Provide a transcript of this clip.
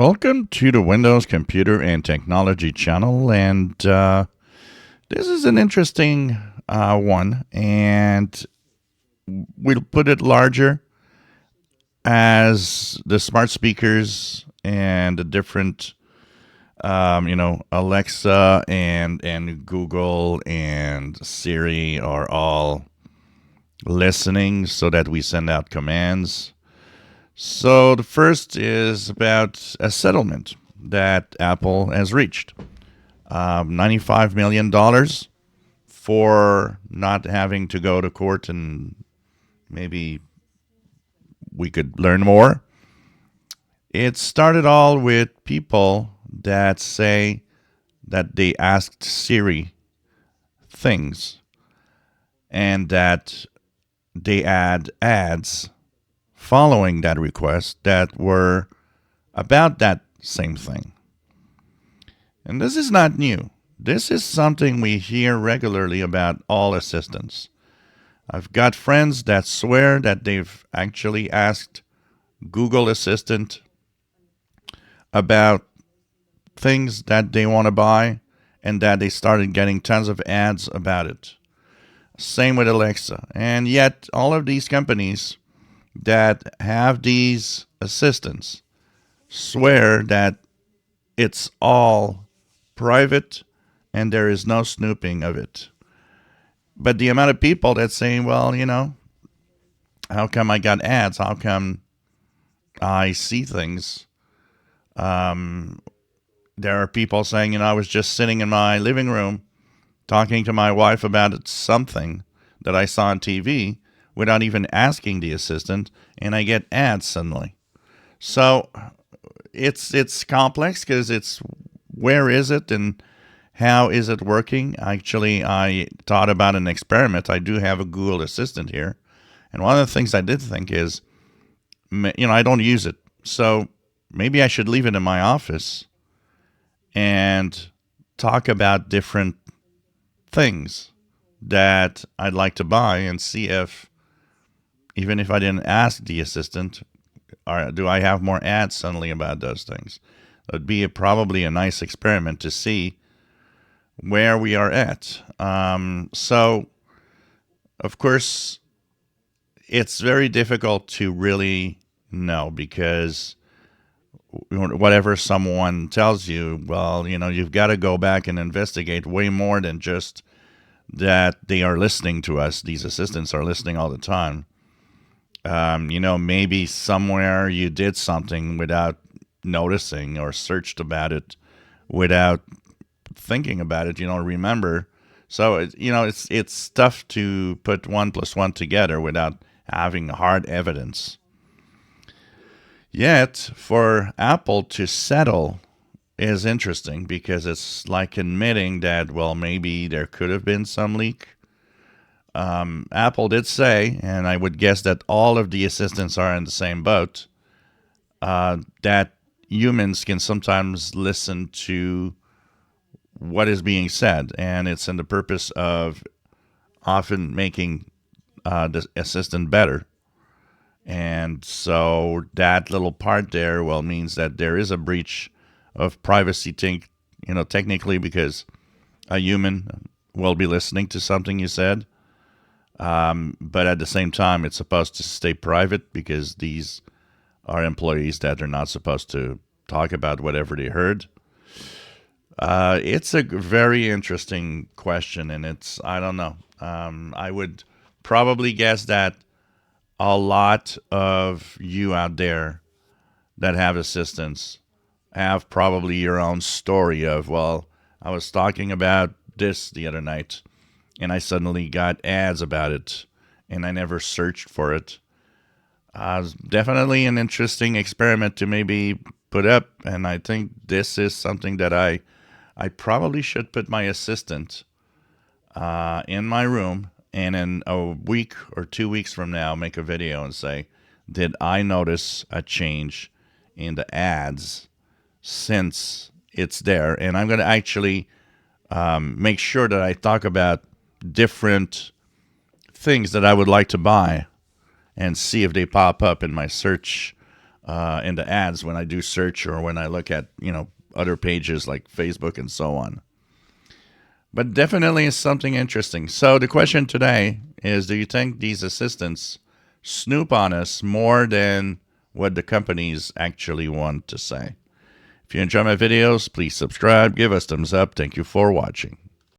Welcome to the Windows Computer and Technology channel, and this is an interesting one, and we'll put it larger as the smart speakers and the different, Alexa and Google and Siri are all listening so that we send out commands. So the first is about a settlement that Apple has reached. $95 million for not having to go to court, and maybe we could learn more. It started all with people that say that they asked Siri things and that they add ads following that request that were about that same thing. And this is not new. This is something we hear regularly about all assistants. I've got friends that swear that they've actually asked Google Assistant about things that they want to buy and that they started getting tons of ads about it. Same with Alexa. And yet all of these companies that have these assistants swear that it's all private and there is no snooping of it. But the amount of people that say, well, how come I got ads? How come I see things? There are people saying, I was just sitting in my living room talking to my wife about something that I saw on TV without even asking the assistant, and I get ads suddenly. So it's complex because it's where is it and how is it working? Actually, I thought about an experiment. I do have a Google Assistant here, and one of the things I did think is, I don't use it, so maybe I should leave it in my office and talk about different things that I'd like to buy and see if, even if I didn't ask the assistant, do I have more ads suddenly about those things? It would be probably a nice experiment to see where we are at. So, of course, it's very difficult to really know because whatever someone tells you, well, you've got to go back and investigate way more than just that they are listening to us. These assistants are listening all the time. Maybe somewhere you did something without noticing or searched about it without thinking about it, remember. So, it's tough to put 1 plus 1 together without having hard evidence. Yet, for Apple to settle is interesting because it's like admitting that, well, maybe there could have been some leak. Apple did say, and I would guess that all of the assistants are in the same boat, that humans can sometimes listen to what is being said, and it's in the purpose of often making the assistant better. And so that little part there, well, means that there is a breach of privacy, technically, because a human will be listening to something you said. But at the same time, it's supposed to stay private because these are employees that are not supposed to talk about whatever they heard. It's a very interesting question, and I don't know. I would probably guess that a lot of you out there that have assistants have probably your own story of, well, I was talking about this the other night, and I suddenly got ads about it, and I never searched for it. Definitely an interesting experiment to maybe put up, and I think this is something that I probably should put my assistant in my room, and in a week or 2 weeks from now, make a video and say, did I notice a change in the ads since it's there? And I'm going to actually make sure that I talk about different things that I would like to buy and see if they pop up in my search in the ads when I do search or when I look at, other pages like Facebook and so on. But definitely is something interesting. So the question today is, do you think these assistants snoop on us more than what the companies actually want to say? If you enjoy my videos, please subscribe, give us thumbs up. Thank you for watching.